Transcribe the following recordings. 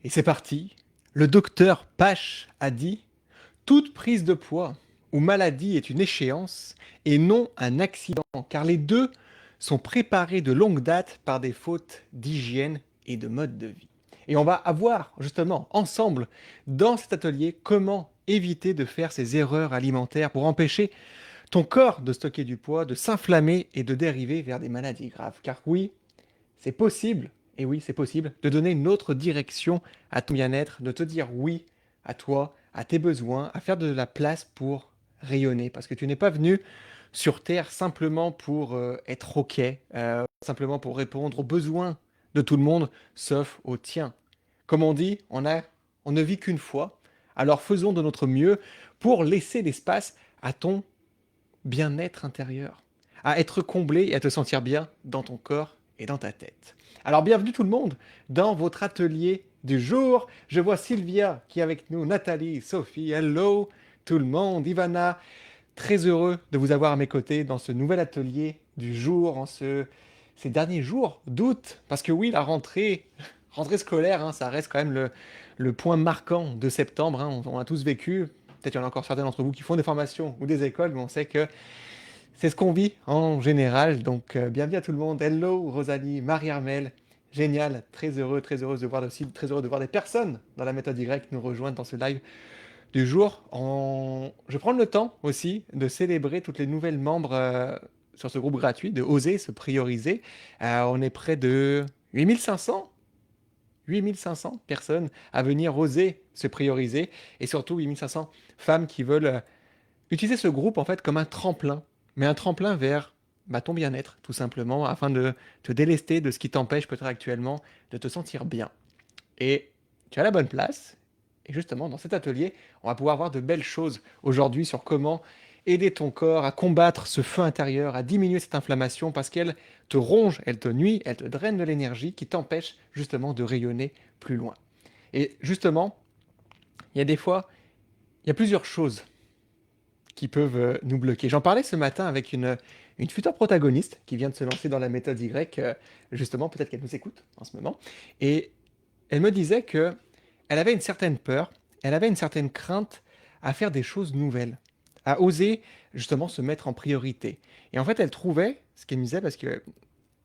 Et c'est parti. Le docteur Pache a dit: toute prise de poids ou maladie est une échéance et non un accident, car les deux sont préparés de longue date par des fautes d'hygiène et de mode de vie. Et on va avoir justement ensemble dans cet atelier comment éviter de faire ces erreurs alimentaires pour empêcher ton corps de stocker du poids, de s'inflammer et de dériver vers des maladies graves. Car oui, c'est possible, et oui, c'est possible, de donner une autre direction à ton bien-être, de te dire oui à toi, à tes besoins, à faire de la place pour rayonner. Parce que tu n'es pas venu sur Terre simplement pour être OK, simplement pour répondre aux besoins de tout le monde, sauf aux tiens. Comme on dit, on ne vit qu'une fois, alors faisons de notre mieux pour laisser l'espace à ton bien-être intérieur, à être comblé et à te sentir bien dans ton corps et dans ta tête. Alors bienvenue tout le monde dans votre atelier du jour. Je vois Sylvia qui est avec nous, Nathalie, Sophie, hello tout le monde, Ivana. Très heureux de vous avoir à mes côtés dans ce nouvel atelier du jour, ces derniers jours d'août. Parce que oui, la rentrée scolaire, hein, ça reste quand même le point marquant de septembre, hein. On a tous vécu. Peut-être qu'il y en a encore certains d'entre vous qui font des formations ou des écoles, mais on sait que c'est ce qu'on vit en général. Donc, bienvenue à tout le monde. Hello, Rosalie, Marie-Armelle. Génial. Très heureuse de voir aussi, très heureux de voir des personnes dans la méthode Y nous rejoindre dans ce live du jour. Je prends le temps aussi de célébrer toutes les nouvelles membres sur ce groupe gratuit, de oser se prioriser. On est près de 8500 personnes à venir oser se prioriser et surtout 8500 femmes qui veulent utiliser ce groupe en fait comme un tremplin, mais un tremplin vers ton bien-être tout simplement afin de te délester de ce qui t'empêche peut-être actuellement de te sentir bien. Et tu as la bonne place. Et justement, dans cet atelier, on va pouvoir voir de belles choses aujourd'hui sur comment aider ton corps à combattre ce feu intérieur, à diminuer cette inflammation parce qu'elle te ronge, elle te nuit, elle te draine de l'énergie qui t'empêche justement de rayonner plus loin. Et justement, il y a des fois, il y a plusieurs choses qui peuvent nous bloquer. J'en parlais ce matin avec une future protagoniste qui vient de se lancer dans la méthode Y, justement, peut-être qu'elle nous écoute en ce moment. Et elle me disait que elle avait une certaine peur, elle avait une certaine crainte à faire des choses nouvelles, à oser justement se mettre en priorité. Et en fait, elle trouvait, ce qu'elle me disait, parce que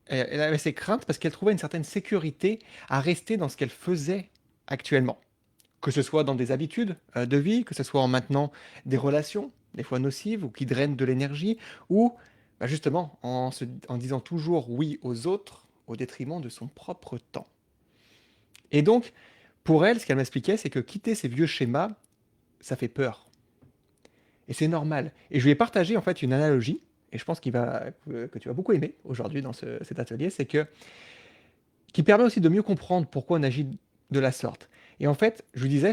elle avait ses craintes, parce qu'elle trouvait une certaine sécurité à rester dans ce qu'elle faisait actuellement. Que ce soit dans des habitudes de vie, que ce soit en maintenant des relations, des fois nocives ou qui drainent de l'énergie, ou justement en disant toujours oui aux autres au détriment de son propre temps. Et donc, pour elle, ce qu'elle m'expliquait, c'est que quitter ces vieux schémas, ça fait peur. Et c'est normal. Et je lui ai partagé en fait une analogie, et je pense que tu vas beaucoup aimer aujourd'hui dans cet atelier, c'est que qui permet aussi de mieux comprendre pourquoi on agit de la sorte. Et en fait, je lui disais,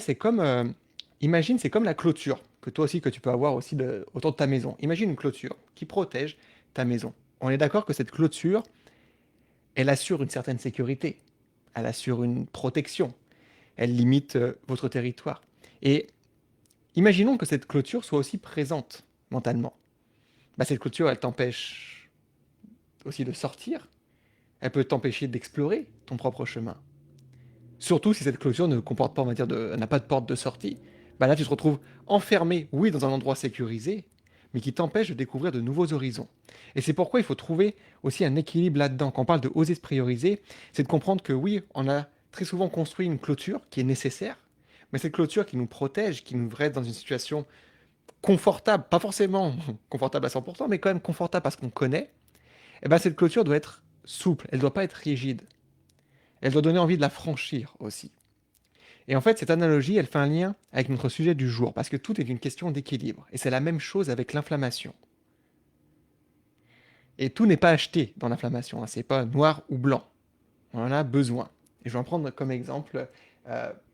imagine, c'est comme la clôture, que toi aussi, que tu peux avoir aussi autour de ta maison. Imagine une clôture qui protège ta maison. On est d'accord que cette clôture, elle assure une certaine sécurité, elle assure une protection, elle limite votre territoire. Et imaginons que cette clôture soit aussi présente mentalement. Cette clôture, elle t'empêche aussi de sortir, elle peut t'empêcher d'explorer ton propre chemin. Surtout si cette clôture ne comporte pas, on va dire, n'a pas de porte de sortie. Là, tu te retrouves enfermé, oui, dans un endroit sécurisé, mais qui t'empêche de découvrir de nouveaux horizons. Et c'est pourquoi il faut trouver aussi un équilibre là-dedans. Quand on parle de oser se prioriser, c'est de comprendre que oui, on a très souvent construit une clôture qui est nécessaire, mais cette clôture qui nous protège, qui nous reste dans une situation confortable, pas forcément confortable à 100%, mais quand même confortable parce qu'on connaît, cette clôture doit être souple, elle ne doit pas être rigide. Elle doit donner envie de la franchir aussi. Et en fait, cette analogie, elle fait un lien avec notre sujet du jour, parce que tout est une question d'équilibre. Et c'est la même chose avec l'inflammation. Et tout n'est pas acheté dans l'inflammation, hein. C'est pas noir ou blanc. On en a besoin. Et je vais en prendre comme exemple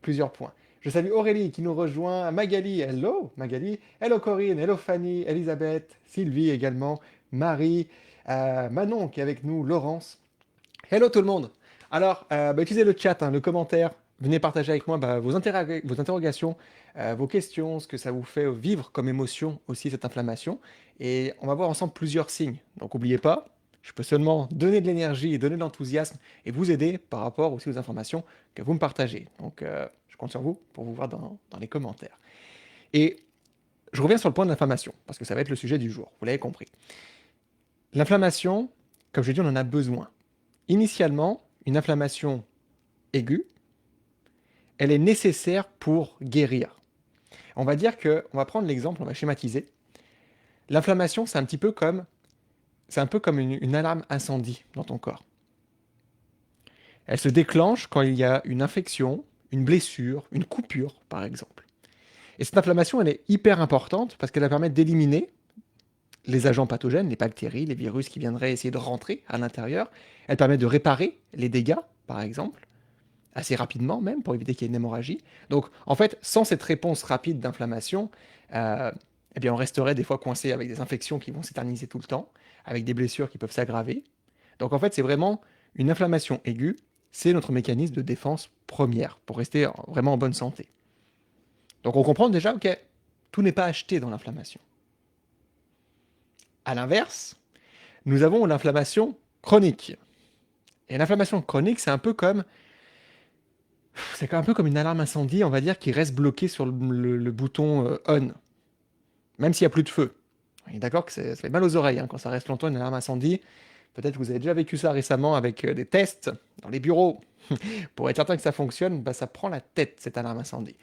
plusieurs points. Je salue Aurélie qui nous rejoint, Magali, hello Magali, hello Corinne, hello Fanny, Elisabeth, Sylvie également, Marie, Manon qui est avec nous, Laurence. Hello tout le monde. Alors, utilisez le chat, hein, le commentaire. Venez partager avec moi vos interrogations, vos questions, ce que ça vous fait vivre comme émotion aussi cette inflammation. Et on va voir ensemble plusieurs signes. Donc n'oubliez pas, Je peux seulement donner de l'énergie et donner de l'enthousiasme et vous aider par rapport aussi aux informations que vous me partagez. Donc, je compte sur vous pour vous voir dans les commentaires. Et je reviens sur le point de l'inflammation, parce que ça va être le sujet du jour, vous l'avez compris. L'inflammation, comme je l'ai dit, on en a besoin. Initialement, une inflammation aiguë, elle est nécessaire pour guérir. On va dire que, on va prendre l'exemple, on va schématiser. L'inflammation, c'est un peu comme une alarme incendie dans ton corps. Elle se déclenche quand il y a une infection, une blessure, une coupure, par exemple. Et cette inflammation, elle est hyper importante parce qu'elle va permettre d'éliminer les agents pathogènes, les bactéries, les virus qui viendraient essayer de rentrer à l'intérieur. Elle permet de réparer les dégâts, par exemple, assez rapidement même, pour éviter qu'il y ait une hémorragie. Donc, en fait, sans cette réponse rapide d'inflammation, euh, eh bien, on resterait des fois coincé avec des infections qui vont s'éterniser tout le temps, avec des blessures qui peuvent s'aggraver. Donc, en fait, c'est vraiment une inflammation aiguë, c'est notre mécanisme de défense première pour rester vraiment en bonne santé. Donc, on comprend déjà, ok, tout n'est pas acheté dans l'inflammation. À l'inverse, nous avons l'inflammation chronique. Et l'inflammation chronique, c'est un peu comme une alarme incendie, on va dire, qui reste bloquée sur le bouton on, même s'il n'y a plus de feu. On est d'accord que ça fait mal aux oreilles hein, quand ça reste longtemps une alarme incendie. Peut-être que vous avez déjà vécu ça récemment avec des tests dans les bureaux. Pour être certain que ça fonctionne, bah, ça prend la tête, cette alarme incendie.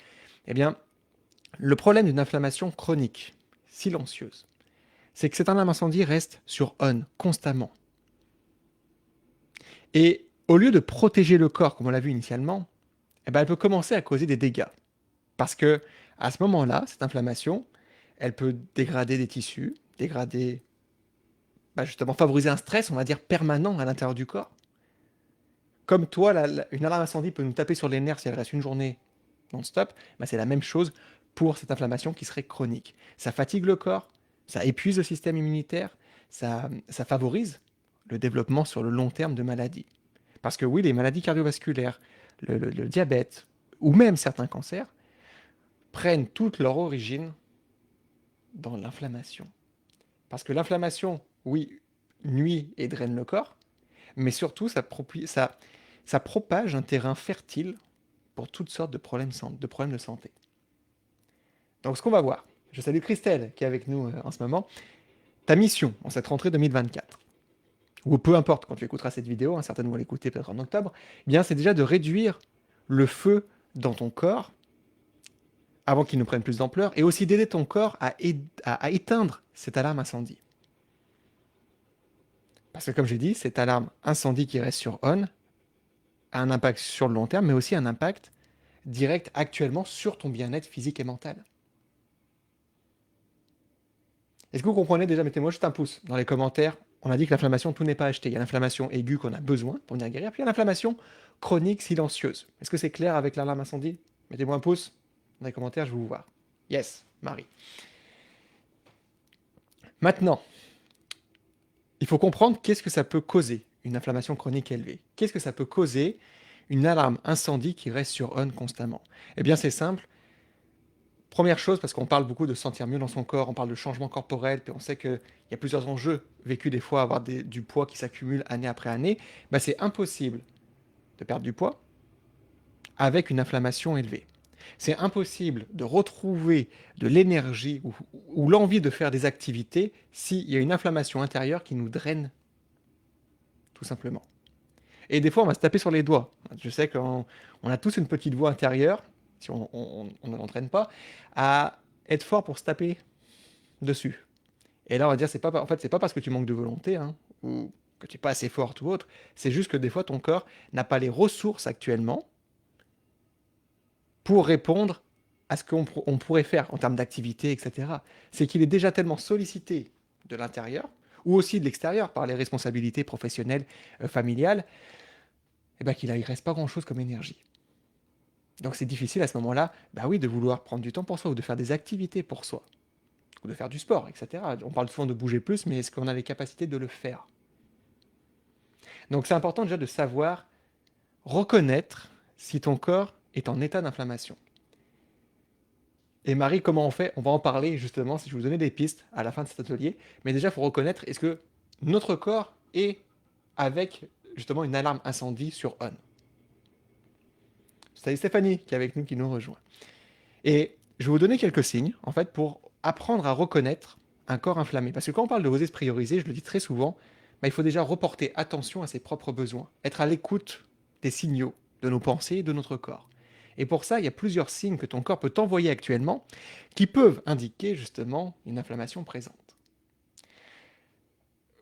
Eh bien, le problème d'une inflammation chronique, silencieuse, c'est que cette alarme incendie reste sur on constamment. Et au lieu de protéger le corps, comme on l'a vu initialement, eh ben, elle peut commencer à causer des dégâts. Parce que à ce moment-là, cette inflammation, elle peut dégrader des tissus, justement favoriser un stress, on va dire, permanent à l'intérieur du corps. Comme toi, une alarme incendie peut nous taper sur les nerfs si elle reste une journée non-stop, bah, c'est la même chose pour cette inflammation qui serait chronique. Ça fatigue le corps, ça épuise le système immunitaire, ça favorise le développement sur le long terme de maladies. Parce que oui, les maladies cardiovasculaires, le diabète, ou même certains cancers, prennent toute leur origine dans l'inflammation. Parce que l'inflammation, oui, nuit et draine le corps, mais surtout, ça propage un terrain fertile pour toutes sortes de problèmes de santé. Donc, ce qu'on va voir, je salue Christelle qui est avec nous en ce moment. Ta mission en cette rentrée 2024, ou peu importe quand tu écouteras cette vidéo, certainement vont l'écouter peut-être en octobre, eh bien, c'est déjà de réduire le feu dans ton corps avant qu'il ne prenne plus d'ampleur, et aussi d'aider ton corps à éteindre cette alarme incendie. Parce que comme j'ai dit, cette alarme incendie qui reste sur on a un impact sur le long terme, mais aussi un impact direct actuellement sur ton bien-être physique et mental. Est-ce que vous comprenez déjà? Mettez-moi juste un pouce dans les commentaires. On a dit que l'inflammation, tout n'est pas acheté. Il y a l'inflammation aiguë qu'on a besoin pour venir guérir, puis il y a l'inflammation chronique silencieuse. Est-ce que c'est clair avec l'alarme incendie? Mettez-moi un pouce dans les commentaires, je veux vous voir. Yes, Marie. Maintenant, il faut comprendre qu'est-ce que ça peut causer, une inflammation chronique élevée. Qu'est-ce que ça peut causer, une alarme incendie qui reste sur on constamment? Eh bien, c'est simple. Première chose, parce qu'on parle beaucoup de se sentir mieux dans son corps, on parle de changement corporel, puis on sait qu'il y a plusieurs enjeux vécus des fois, avoir du poids qui s'accumule année après année, bah c'est impossible de perdre du poids avec une inflammation élevée. C'est impossible de retrouver de l'énergie ou l'envie de faire des activités s'il y a une inflammation intérieure qui nous draine, tout simplement. Et des fois, on va se taper sur les doigts. Je sais qu'on a tous une petite voix intérieure, si on ne l'entraîne pas, à être fort pour se taper dessus. Et là, on va dire, en fait, c'est pas parce que tu manques de volonté, hein, ou que tu n'es pas assez forte ou autre, c'est juste que des fois, ton corps n'a pas les ressources actuellement pour répondre à ce qu'on pourrait faire en termes d'activité, etc. C'est qu'il est déjà tellement sollicité de l'intérieur, ou aussi de l'extérieur, par les responsabilités professionnelles, familiales, eh ben, qu'il ne reste pas grand-chose comme énergie. Donc c'est difficile à ce moment-là, bah oui, de vouloir prendre du temps pour soi, ou de faire des activités pour soi, ou de faire du sport, etc. On parle souvent de bouger plus, mais est-ce qu'on a les capacités de le faire? Donc c'est important déjà de savoir reconnaître si ton corps est en état d'inflammation. Et Marie, comment on fait? On va en parler justement, si je vous donnais des pistes à la fin de cet atelier. Mais déjà, il faut reconnaître, est-ce que notre corps et avec justement une alarme incendie sur on. C'est Stéphanie qui est avec nous, qui nous rejoint. Et je vais vous donner quelques signes, en fait, pour apprendre à reconnaître un corps inflammé. Parce que quand on parle de oser se prioriser, je le dis très souvent, bah, il faut déjà reporter attention à ses propres besoins, être à l'écoute des signaux de nos pensées et de notre corps. Et pour ça, il y a plusieurs signes que ton corps peut t'envoyer actuellement qui peuvent indiquer justement une inflammation présente.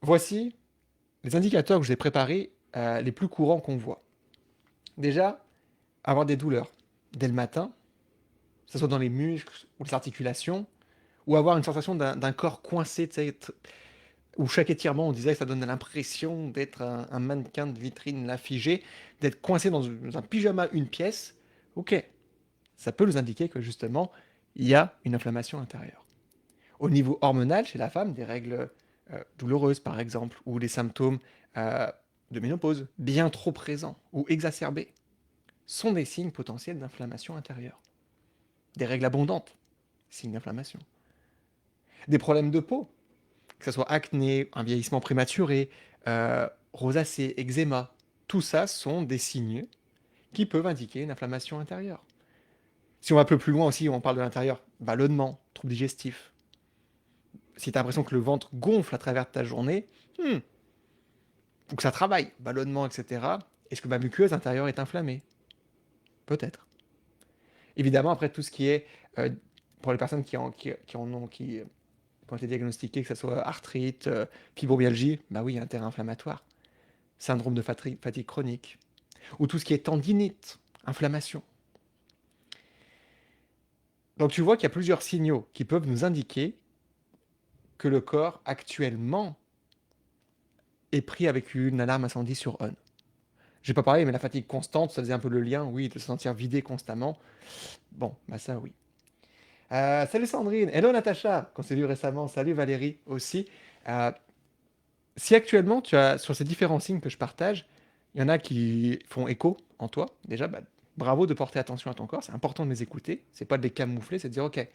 Voici les indicateurs que je vous ai préparés, les plus courants qu'on voit. Déjà, avoir des douleurs dès le matin, que ce soit dans les muscles ou les articulations, ou avoir une sensation d'un corps coincé, tu sais, où chaque étirement, on disait que ça donne l'impression d'être un mannequin de vitrine là figé, d'être coincé dans un pyjama une pièce. Ok, ça peut nous indiquer que justement, il y a une inflammation intérieure. Au niveau hormonal, chez la femme, des règles douloureuses par exemple, ou des symptômes euh, de ménopause bien trop présents ou exacerbés, sont des signes potentiels d'inflammation intérieure. Des règles abondantes, signe d'inflammation. Des problèmes de peau, que ce soit acné, un vieillissement prématuré, rosacée, eczéma, tout ça sont des signes qui peuvent indiquer une inflammation intérieure. Si on va un peu plus loin aussi, on parle de l'intérieur, ballonnement, troubles digestifs. Si tu as l'impression que le ventre gonfle à travers ta journée, faut que ça travaille, ballonnement, etc. Est-ce que ma muqueuse intérieure est inflammée? Peut-être. Évidemment, après, tout ce qui est, pour les personnes qui en ont, qui ont été diagnostiquées, que ce soit arthrite, fibromyalgie, bah oui, il y a un terrain inflammatoire. Syndrome de fatigue chronique. Ou tout ce qui est tendinite, inflammation. Donc tu vois qu'il y a plusieurs signaux qui peuvent nous indiquer que le corps actuellement est pris avec une alarme incendie sur on. J'ai pas parlé, mais la fatigue constante, ça faisait un peu le lien, oui, de se sentir vidé constamment. Bon, bah ça oui. Salut Sandrine, hello Natacha, qu'on s'est vu récemment, salut Valérie aussi. Euh, Si actuellement tu as, sur ces différents signes que je partage, il y en a qui font écho en toi, déjà, bah, bravo de porter attention à ton corps, c'est important de les écouter, c'est pas de les camoufler, c'est de dire ok,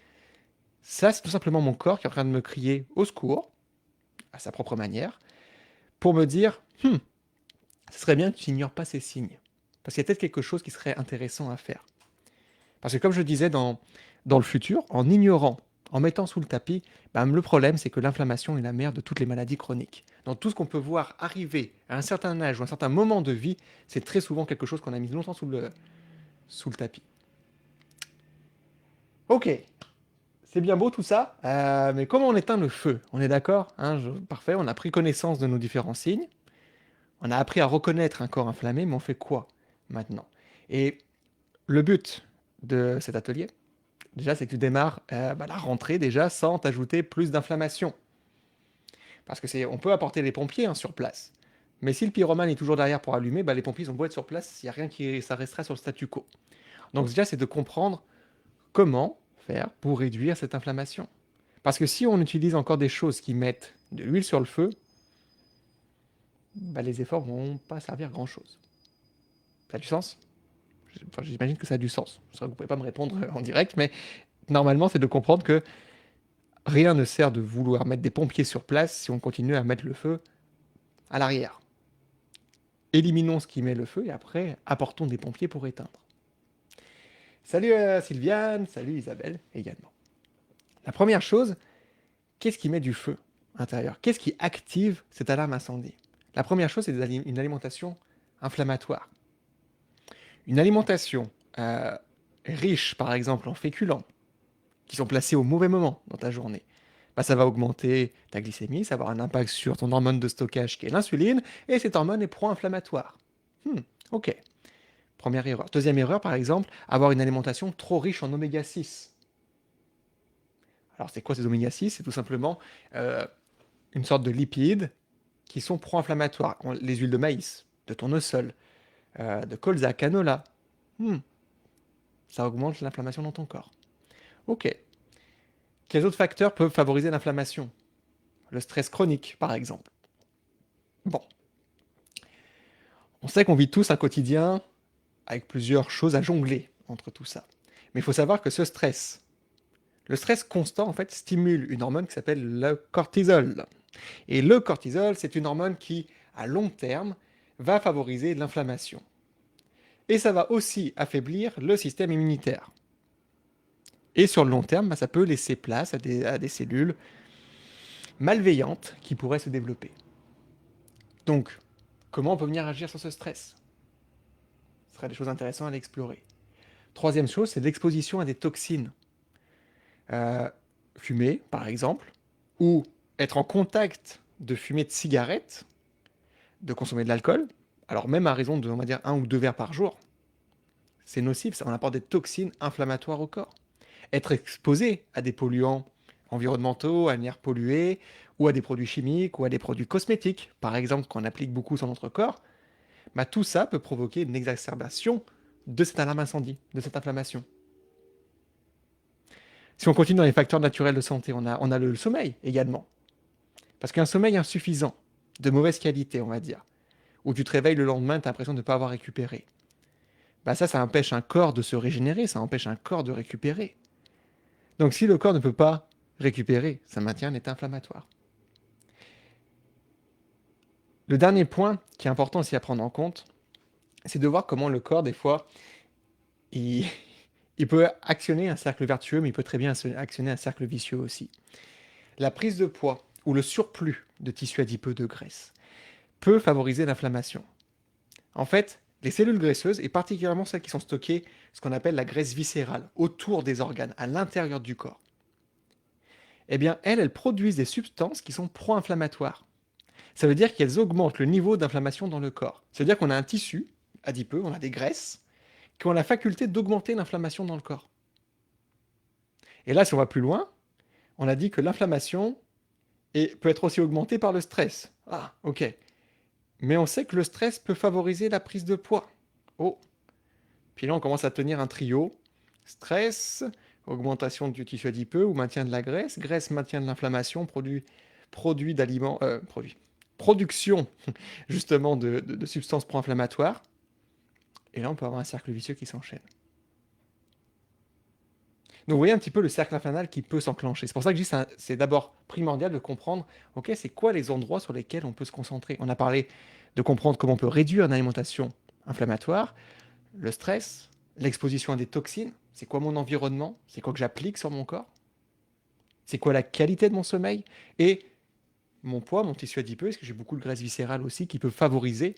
ça c'est tout simplement mon corps qui est en train de me crier au secours, à sa propre manière, pour me dire, ce serait bien que tu n'ignores pas ces signes, parce qu'il y a peut-être quelque chose qui serait intéressant à faire. Parce que comme je disais dans le futur, en ignorant, en mettant sous le tapis, ben, le problème c'est que l'inflammation est la mère de toutes les maladies chroniques. Donc tout ce qu'on peut voir arriver à un certain âge ou à un certain moment de vie, c'est très souvent quelque chose qu'on a mis longtemps sous le tapis. Ok, c'est bien beau tout ça, mais comment on éteint le feu? On est d'accord, hein, parfait, on a pris connaissance de nos différents signes, on a appris à reconnaître un corps inflammé, mais on fait quoi maintenant? Et le but de cet atelier, déjà, c'est que tu démarres la rentrée déjà sans t'ajouter plus d'inflammation. Parce que on peut apporter les pompiers hein, sur place. Mais si le pyromane est toujours derrière pour allumer, bah, les pompiers ont beau être sur place, s'il n'y a rien qui, ça restera sur le statu quo. Donc déjà, c'est de comprendre comment faire pour réduire cette inflammation. Parce que si on utilise encore des choses qui mettent de l'huile sur le feu, bah, les efforts vont pas servir à grand chose. Ça a du sens? Enfin, j'imagine que ça a du sens. C'est vrai que vous ne pouvez pas me répondre en direct, mais normalement, c'est de comprendre que rien ne sert de vouloir mettre des pompiers sur place si on continue à mettre le feu à l'arrière. Éliminons ce qui met le feu et après, apportons des pompiers pour éteindre. Salut Sylviane, salut Isabelle également. La première chose, qu'est-ce qui met du feu à l'intérieur? Qu'est-ce qui active cette alarme incendie? La première chose, c'est une alimentation inflammatoire. Une alimentation riche, par exemple, en féculents, qui sont placés au mauvais moment dans ta journée, bah, ça va augmenter ta glycémie, ça va avoir un impact sur ton hormone de stockage qui est l'insuline, et cette hormone est pro-inflammatoire. Ok, première erreur. Deuxième erreur, par exemple, avoir une alimentation trop riche en oméga 6. Alors c'est quoi ces oméga 6? C'est tout simplement une sorte de lipides qui sont pro-inflammatoires. Les huiles de maïs, de tournesol, de colza, canola. Ça augmente l'inflammation dans ton corps. Ok. Quels autres facteurs peuvent favoriser l'inflammation? Le stress chronique, par exemple. Bon. On sait qu'on vit tous un quotidien avec plusieurs choses à jongler entre tout ça. Mais il faut savoir que ce stress, le stress constant, en fait, stimule une hormone qui s'appelle le cortisol. Et le cortisol, c'est une hormone qui à long terme, va favoriser l'inflammation. Et ça va aussi affaiblir le système immunitaire. Et sur le long terme, ça peut laisser place à des cellules malveillantes qui pourraient se développer. Donc, comment on peut venir agir sur ce stress? Ce serait des choses intéressantes à l'explorer. Troisième chose, c'est l'exposition à des toxines. Fumer, par exemple, ou être en contact de fumée de cigarette, de consommer de l'alcool, alors même à raison de, on va dire, 1 ou 2 verres par jour, c'est nocif, ça en apporte des toxines inflammatoires au corps. Être exposé à des polluants environnementaux, à l'air pollué, ou à des produits chimiques, ou à des produits cosmétiques, par exemple, qu'on applique beaucoup sur notre corps, bah, tout ça peut provoquer une exacerbation de cette alarme incendie, de cette inflammation. Si on continue dans les facteurs naturels de santé, on a le sommeil également. Parce qu'un sommeil insuffisant, de mauvaise qualité, on va dire, où tu te réveilles le lendemain, tu as l'impression de ne pas avoir récupéré, bah ça empêche un corps de se régénérer, ça empêche un corps de récupérer. Donc si le corps ne peut pas récupérer, ça maintient un état inflammatoire. Le dernier point qui est important aussi à prendre en compte, c'est de voir comment le corps, des fois, il, il peut actionner un cercle vertueux, mais il peut très bien actionner un cercle vicieux aussi. La prise de poids ou le surplus de tissu adipeux de graisse peut favoriser l'inflammation. En fait, les cellules graisseuses, et particulièrement celles qui sont stockées, ce qu'on appelle la graisse viscérale, autour des organes, à l'intérieur du corps, eh bien, elles produisent des substances qui sont pro-inflammatoires. Ça veut dire qu'elles augmentent le niveau d'inflammation dans le corps. Ça veut dire qu'on a un tissu adipeux, on a des graisses, qui ont la faculté d'augmenter l'inflammation dans le corps. Et là, si on va plus loin, on a dit que l'inflammation peut être aussi augmentée par le stress. Ah, ok. Mais on sait que le stress peut favoriser la prise de poids. Oh. Puis là, on commence à tenir un trio. Stress, augmentation du tissu adipeux ou maintien de la graisse. Graisse, maintien de l'inflammation, produit d'aliments, production justement de substances pro-inflammatoires. Et là, on peut avoir un cercle vicieux qui s'enchaîne. Donc vous voyez un petit peu le cercle infernal qui peut s'enclencher. C'est pour ça que je dis que c'est d'abord primordial de comprendre, ok, c'est quoi les endroits sur lesquels on peut se concentrer. On a parlé de comprendre comment on peut réduire une alimentation inflammatoire, le stress, l'exposition à des toxines, c'est quoi mon environnement, c'est quoi que j'applique sur mon corps, c'est quoi la qualité de mon sommeil, et mon poids, mon tissu adipeux, est-ce que j'ai beaucoup de graisse viscérale aussi qui peut favoriser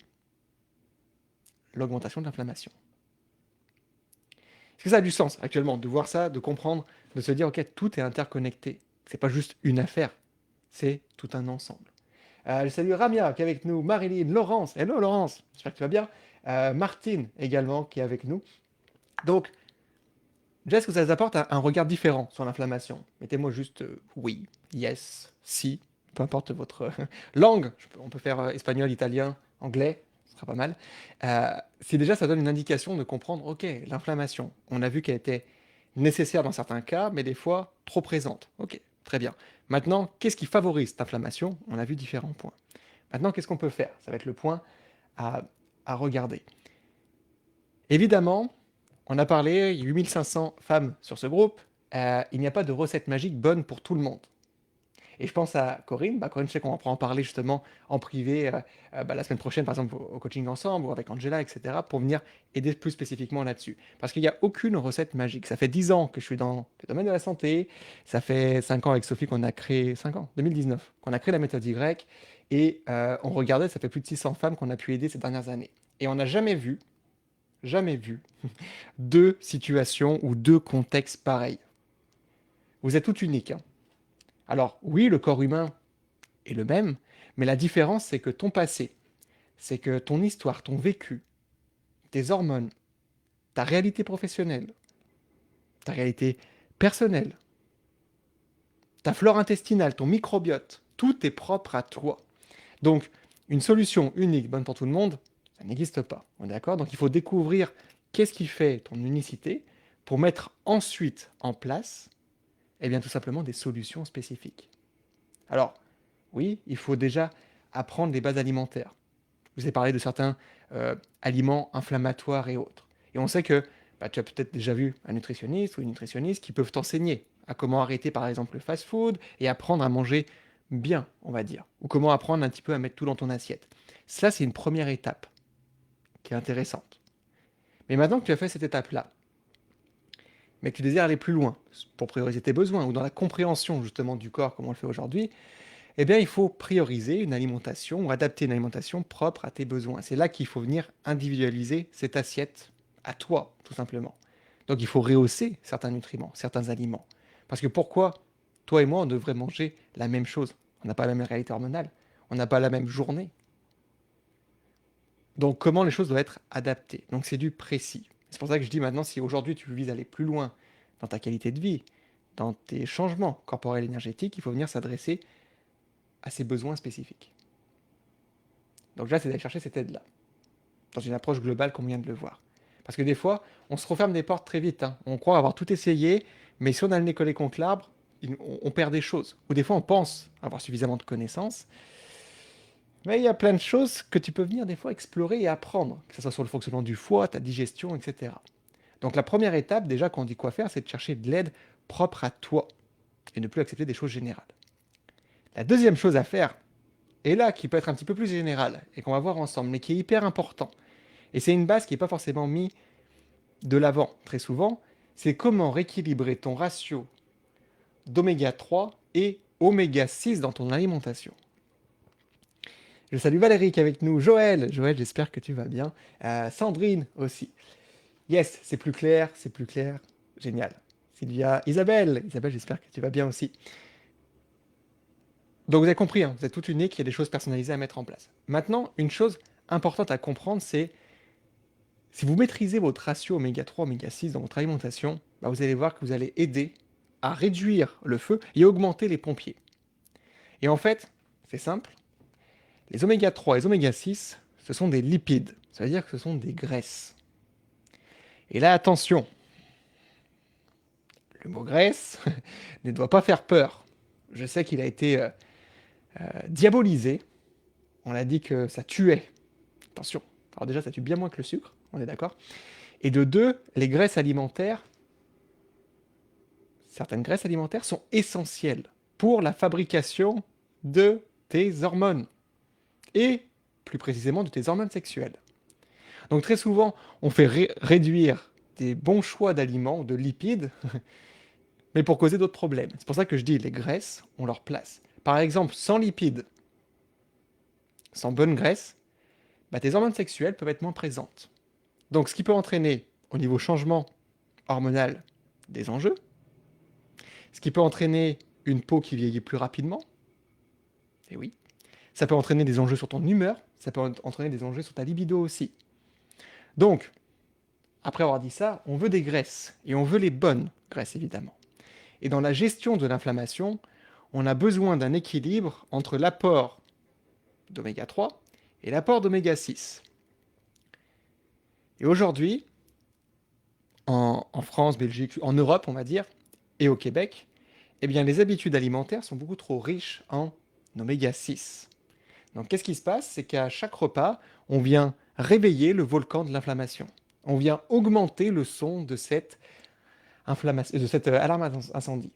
l'augmentation de l'inflammation. Est-ce que ça a du sens actuellement de voir ça, de comprendre, de se dire, ok, tout est interconnecté. C'est pas juste une affaire, c'est tout un ensemble. Je salue Ramia qui est avec nous, Marilyn, Laurence, hello Laurence, j'espère que tu vas bien. Martine également qui est avec nous. Donc, déjà, est-ce que ça vous apporte un regard différent sur l'inflammation? Mettez-moi juste oui, yes, si, peu importe votre langue. On peut faire espagnol, italien, anglais, ce sera pas mal. Si déjà ça donne une indication de comprendre, ok, l'inflammation, on a vu qu'elle était nécessaire dans certains cas, mais des fois trop présente. Ok, très bien. Maintenant, qu'est-ce qui favorise cette inflammation? On a vu différents points. Maintenant, qu'est-ce qu'on peut faire? Ça va être le point à regarder. Évidemment, on a parlé, il y a 8500 femmes sur ce groupe, il n'y a pas de recette magique bonne pour tout le monde. Et je pense à Corinne, Corinne, je sais qu'on va en parler justement en privé la semaine prochaine, par exemple au coaching ensemble, ou avec Angela, etc., pour venir aider plus spécifiquement là-dessus. Parce qu'il n'y a aucune recette magique. Ça fait 10 ans que je suis dans le domaine de la santé, ça fait 5 ans avec Sophie qu'on a créé, 5 ans, 2019, qu'on a créé la méthode Y, et on regardait, ça fait plus de 600 femmes qu'on a pu aider ces dernières années. Et on n'a jamais vu, deux situations ou deux contextes pareils. Vous êtes toutes uniques, hein. Alors oui, le corps humain est le même, mais la différence, c'est que ton passé, c'est que ton histoire, ton vécu, tes hormones, ta réalité professionnelle, ta réalité personnelle, ta flore intestinale, ton microbiote, tout est propre à toi. Donc, une solution unique, bonne pour tout le monde, ça n'existe pas. On est d'accord? Donc, il faut découvrir qu'est-ce qui fait ton unicité pour mettre ensuite en place, eh bien, tout simplement des solutions spécifiques. Alors, oui, il faut déjà apprendre les bases alimentaires. Je vous ai parlé de certains aliments inflammatoires et autres. Et on sait que tu as peut-être déjà vu un nutritionniste ou une nutritionniste qui peuvent t'enseigner à comment arrêter par exemple le fast-food et apprendre à manger bien, on va dire. Ou comment apprendre un petit peu à mettre tout dans ton assiette. Ça, c'est une première étape qui est intéressante. Mais maintenant que tu as fait cette étape-là, mais que tu désires aller plus loin pour prioriser tes besoins ou dans la compréhension justement du corps comme on le fait aujourd'hui, eh bien il faut prioriser une alimentation ou adapter une alimentation propre à tes besoins. C'est là qu'il faut venir individualiser cette assiette à toi, tout simplement. Donc il faut rehausser certains nutriments, certains aliments. Parce que pourquoi toi et moi on devrait manger la même chose? On n'a pas la même réalité hormonale, on n'a pas la même journée. Donc comment les choses doivent être adaptées? Donc c'est du précis. C'est pour ça que je dis maintenant, si aujourd'hui tu vises aller plus loin dans ta qualité de vie, dans tes changements corporels et énergétiques, il faut venir s'adresser à ces besoins spécifiques. Donc là, c'est d'aller chercher cette aide-là, dans une approche globale comme on vient de le voir. Parce que des fois, on se referme des portes très vite, hein. On croit avoir tout essayé, mais si on a le nez collé contre l'arbre, on perd des choses. Ou des fois, on pense avoir suffisamment de connaissances, mais il y a plein de choses que tu peux venir des fois explorer et apprendre, que ce soit sur le fonctionnement du foie, ta digestion, etc. Donc la première étape, déjà, quand on dit quoi faire, c'est de chercher de l'aide propre à toi et ne plus accepter des choses générales. La deuxième chose à faire, et là, qui peut être un petit peu plus générale, et qu'on va voir ensemble, mais qui est hyper important, et c'est une base qui n'est pas forcément mise de l'avant très souvent, c'est comment rééquilibrer ton ratio d'oméga 3 et oméga 6 dans ton alimentation. Je salue Valérie qui est avec nous, Joël, j'espère que tu vas bien, Sandrine aussi. Yes, c'est plus clair, génial. Sylvia, Isabelle, j'espère que tu vas bien aussi. Donc vous avez compris, hein, vous êtes toute unique, il y a des choses personnalisées à mettre en place. Maintenant, une chose importante à comprendre, c'est si vous maîtrisez votre ratio oméga 3, oméga 6 dans votre alimentation, bah vous allez voir que vous allez aider à réduire le feu et augmenter les pompiers. Et en fait, c'est simple, les oméga 3 et les oméga 6, ce sont des lipides, ça veut dire que ce sont des graisses. Et là, attention, le mot graisse ne doit pas faire peur. Je sais qu'il a été diabolisé, on a dit que ça tuait. Attention, alors déjà ça tue bien moins que le sucre, on est d'accord. Et de deux, les graisses alimentaires, certaines graisses alimentaires sont essentielles pour la fabrication de tes hormones. Et plus précisément de tes hormones sexuelles. Donc très souvent, on fait réduire des bons choix d'aliments, de lipides, mais pour causer d'autres problèmes. C'est pour ça que je dis les graisses ont leur place. Par exemple, sans lipides, sans bonne graisse, bah, tes hormones sexuelles peuvent être moins présentes. Donc ce qui peut entraîner au niveau changement hormonal des enjeux, ce qui peut entraîner une peau qui vieillit plus rapidement, et oui, ça peut entraîner des enjeux sur ton humeur, ça peut entraîner des enjeux sur ta libido aussi. Donc, après avoir dit ça, on veut des graisses, et on veut les bonnes graisses évidemment. Et dans la gestion de l'inflammation, on a besoin d'un équilibre entre l'apport d'oméga 3 et l'apport d'oméga 6. Et aujourd'hui, en France, Belgique, en Europe, on va dire, et au Québec, eh bien, les habitudes alimentaires sont beaucoup trop riches en oméga 6. Donc, qu'est-ce qui se passe? C'est qu'à chaque repas, on vient réveiller le volcan de l'inflammation. On vient augmenter le son de cette alarme incendie.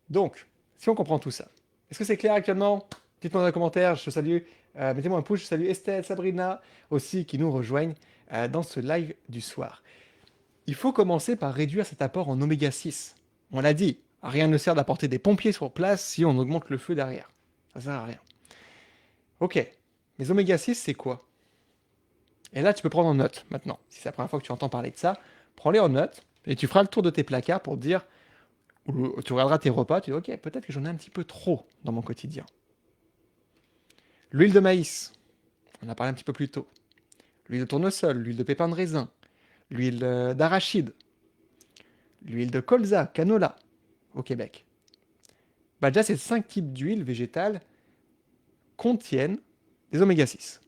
Donc, si on comprend tout ça, est-ce que c'est clair actuellement? Dites-moi dans les commentaires, je te salue. Mettez-moi un pouce, je salue Estelle, Sabrina aussi qui nous rejoignent dans ce live du soir. Il faut commencer par réduire cet apport en oméga 6. On l'a dit, rien ne sert d'apporter des pompiers sur place si on augmente le feu derrière. Ça sert à rien. Ok, mais oméga 6, c'est quoi? Et là, tu peux prendre en note maintenant. Si c'est la première fois que tu entends parler de ça, prends-les en note et tu feras le tour de tes placards pour te dire, ou tu regarderas tes repas, tu dis, ok, peut-être que j'en ai un petit peu trop dans mon quotidien. L'huile de maïs, on en a parlé un petit peu plus tôt. L'huile de tournesol, l'huile de pépin de raisin, l'huile d'arachide, l'huile de colza, canola, au Québec. Bah déjà, ces 5 types d'huiles végétales contiennent des oméga 6.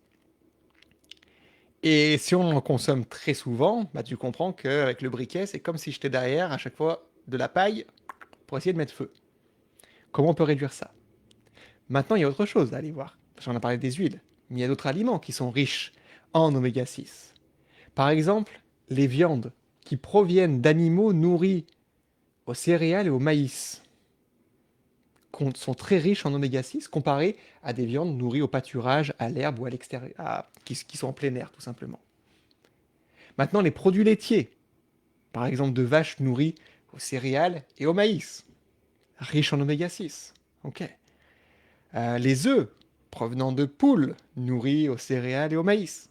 Et si on en consomme très souvent, bah tu comprends qu'avec le briquet, c'est comme si j'étais derrière à chaque fois de la paille pour essayer de mettre feu. Comment on peut réduire ça? Maintenant, il y a autre chose à aller voir. Parce qu'on a parlé des huiles, mais il y a d'autres aliments qui sont riches en oméga 6. Par exemple, les viandes qui proviennent d'animaux nourris aux céréales et au maïs. sont très riches en oméga 6 comparé à des viandes nourries au pâturage, à l'herbe ou à l'extérieur, qui sont en plein air tout simplement. Maintenant, les produits laitiers, par exemple de vaches nourries aux céréales et au maïs, riches en oméga 6. Ok. Les œufs provenant de poules nourries aux céréales et au maïs.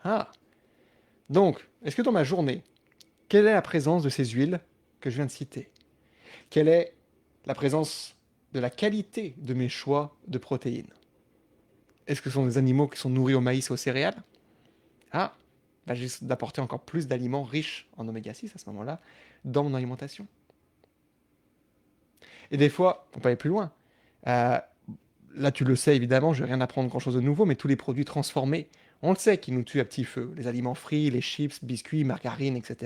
Ah. Donc, est-ce que dans ma journée, quelle est la présence de ces huiles que je viens de citer? Quelle est la présence de la qualité de mes choix de protéines? Est-ce que ce sont des animaux qui sont nourris au maïs et aux céréales? Ah, bah, j'ai d'apporter encore plus d'aliments riches en oméga 6 à ce moment-là dans mon alimentation. Et des fois, on peut aller plus loin. Euh, Là, tu le sais évidemment, je vais rien apprendre grand-chose de nouveau, mais tous les produits transformés, on le sait, qui nous tuent à petit feu. Les aliments frits, les chips, biscuits, margarine, etc.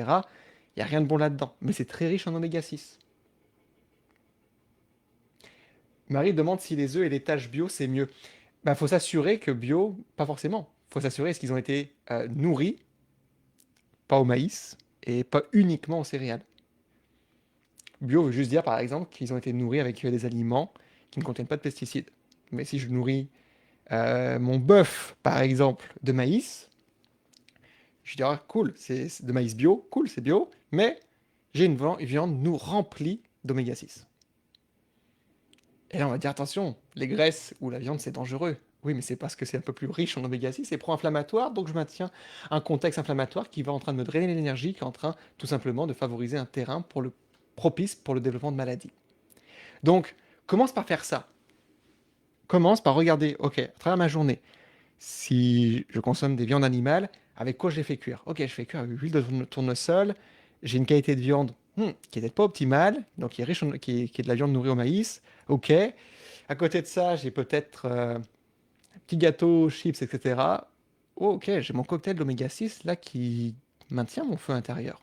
Il n'y a rien de bon là-dedans, mais c'est très riche en oméga 6. Marie demande si les œufs et les tâches bio, c'est mieux. Il faut s'assurer que bio, pas forcément. Il faut s'assurer est-ce qu'ils ont été nourris, pas au maïs, et pas uniquement aux céréales. Bio veut juste dire, par exemple, qu'ils ont été nourris avec des aliments qui ne contiennent pas de pesticides. Mais si je nourris mon bœuf, par exemple, de maïs, je dirais, cool, c'est de maïs bio, cool, c'est bio, mais j'ai une viande nous remplie d'oméga 6. Et là, on va dire, attention, les graisses ou la viande, c'est dangereux. Oui, mais c'est parce que c'est un peu plus riche en oméga 6 et pro-inflammatoire, donc je maintiens un contexte inflammatoire qui va en train de me drainer l'énergie, qui est en train tout simplement de favoriser un terrain propice pour le développement de maladies. Donc, commence par faire ça. Commence par regarder, ok, à travers ma journée, si je consomme des viandes animales, avec quoi je les fais cuire? Ok, je fais cuire avec l'huile de tournesol, j'ai une qualité de viande qui n'est peut-être pas optimale, donc qui est riche, qui est de la viande nourrie au maïs. Ok, à côté de ça, j'ai peut-être un petit gâteau, chips, etc. Oh, ok, j'ai mon cocktail d'oméga 6 là qui maintient mon feu intérieur.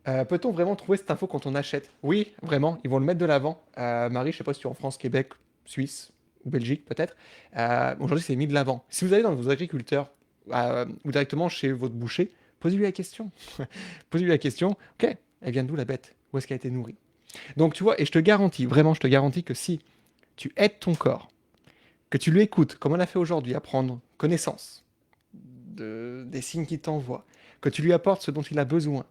Peut-on vraiment trouver cette info quand on achète? Oui, vraiment, ils vont le mettre de l'avant. Marie, je sais pas si tu es en France, Québec, Suisse ou Belgique peut-être. Aujourd'hui, c'est mis de l'avant. Si vous allez dans vos agriculteurs ou directement chez votre boucher, posez-lui la question. Posez-lui la question. Ok, elle vient d'où la bête? Où est-ce qu'elle a été nourrie? Donc tu vois, et je te garantis, vraiment, je te garantis que si tu aides ton corps, que tu lui écoutes, comme on a fait aujourd'hui, à prendre connaissance des signes qu'il t'envoie, que tu lui apportes ce dont il a besoin,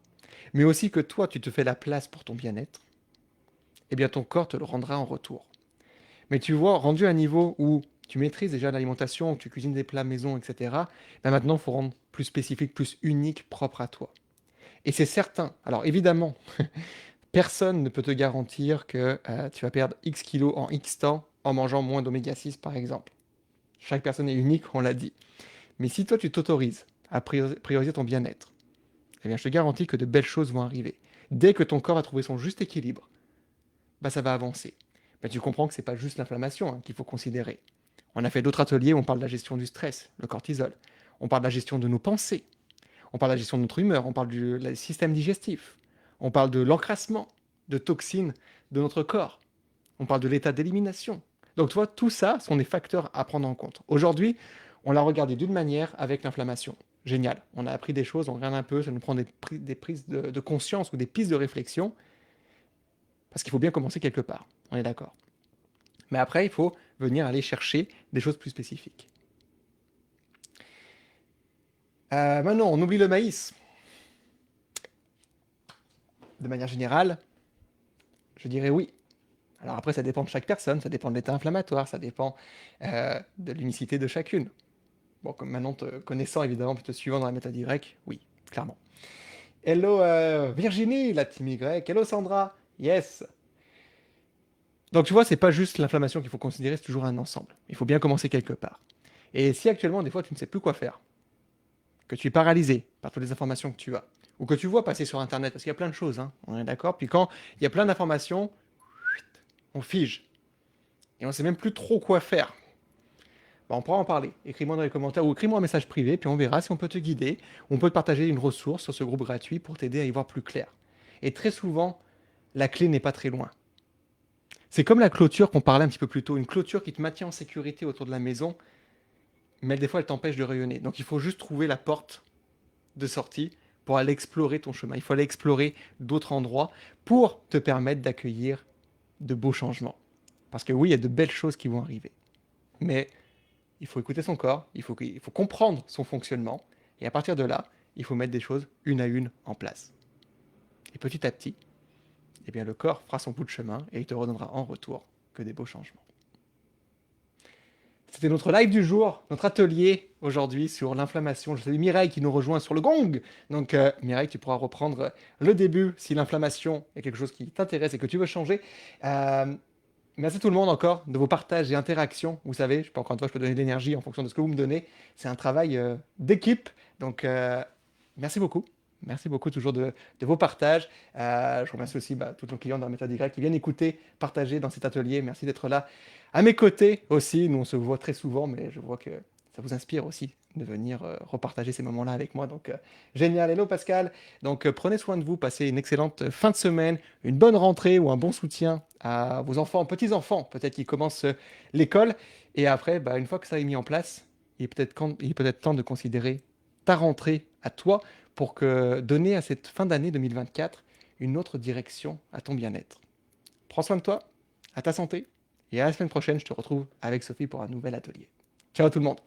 mais aussi que toi, tu te fais la place pour ton bien-être, eh bien ton corps te le rendra en retour. Mais tu vois, rendu à un niveau où tu maîtrises déjà l'alimentation, où tu cuisines des plats maison, etc., ben maintenant, il faut rendre plus spécifique, plus unique, propre à toi. Et c'est certain. Alors évidemment, personne ne peut te garantir que tu vas perdre X kilos en X temps en mangeant moins d'oméga 6, par exemple. Chaque personne est unique, on l'a dit. Mais si toi, tu t'autorises à prioriser ton bien-être, eh bien, je te garantis que de belles choses vont arriver. Dès que ton corps a trouvé son juste équilibre, bah, ça va avancer. Bah, tu comprends que c'est pas juste l'inflammation qu'il faut considérer. On a fait d'autres ateliers où on parle de la gestion du stress, le cortisol. On parle de la gestion de nos pensées. On parle de la gestion de notre humeur. On parle du système digestif. On parle de l'encrassement de toxines de notre corps. On parle de l'état d'élimination. Donc, tu vois, tout ça sont des facteurs à prendre en compte. Aujourd'hui, on l'a regardé d'une manière avec l'inflammation. Génial. On a appris des choses, on regarde un peu, ça nous prend des prises de conscience ou des pistes de réflexion. Parce qu'il faut bien commencer quelque part. On est d'accord. Mais après, il faut venir aller chercher des choses plus spécifiques. Maintenant, on oublie le maïs. De manière générale, je dirais oui. Alors après, ça dépend de chaque personne, ça dépend de l'état inflammatoire, ça dépend de l'unicité de chacune. Bon, comme maintenant te connaissant évidemment, puis te suivant dans la méthode Y, oui, clairement. Hello Virginie, la team Y. Hello Sandra, yes. Donc tu vois, c'est pas juste l'inflammation qu'il faut considérer, c'est toujours un ensemble. Il faut bien commencer quelque part. Et si actuellement, des fois, tu ne sais plus quoi faire, que tu es paralysé par toutes les informations que tu as, ou que tu vois passer sur Internet, parce qu'il y a plein de choses, hein, on est d'accord. Puis quand il y a plein d'informations, on fige. Et on ne sait même plus trop quoi faire. Bah, on pourra en parler. Écris-moi dans les commentaires ou écris-moi un message privé, puis on verra si on peut te guider. On peut te partager une ressource sur ce groupe gratuit pour t'aider à y voir plus clair. Et très souvent, la clé n'est pas très loin. C'est comme la clôture qu'on parlait un petit peu plus tôt, une clôture qui te maintient en sécurité autour de la maison, mais des fois elle t'empêche de rayonner. Donc il faut juste trouver la porte de sortie pour aller explorer ton chemin. Il faut aller explorer d'autres endroits pour te permettre d'accueillir de beaux changements. Parce que oui, il y a de belles choses qui vont arriver. Mais il faut écouter son corps, il faut comprendre son fonctionnement. Et à partir de là, il faut mettre des choses une à une en place. Et petit à petit, eh bien, le corps fera son bout de chemin et il te redonnera en retour que des beaux changements. C'était notre live du jour, notre atelier aujourd'hui sur l'inflammation. Je salue Mireille qui nous rejoint sur le gong. Donc Mireille, tu pourras reprendre le début si l'inflammation est quelque chose qui t'intéresse et que tu veux changer. Merci tout le monde encore de vos partages et interactions. Vous savez, encore une fois, je peux donner de l'énergie en fonction de ce que vous me donnez. C'est un travail d'équipe. Donc merci beaucoup. Merci beaucoup toujours de vos partages. Je remercie aussi tous nos clients dans la méthode Y qui viennent écouter, partager dans cet atelier. Merci d'être là à mes côtés aussi. Nous, on se voit très souvent, mais je vois que ça vous inspire aussi de venir repartager ces moments-là avec moi. Donc, génial. Hello Pascal. Donc, prenez soin de vous. Passez une excellente fin de semaine, une bonne rentrée ou un bon soutien à vos enfants, petits-enfants, peut-être qui commencent l'école. Et après, une fois que ça est mis en place, il est peut-être temps de considérer ta rentrée à toi pour donner à cette fin d'année 2024 une autre direction à ton bien-être. Prends soin de toi, à ta santé, et à la semaine prochaine, je te retrouve avec Sophie pour un nouvel atelier. Ciao tout le monde!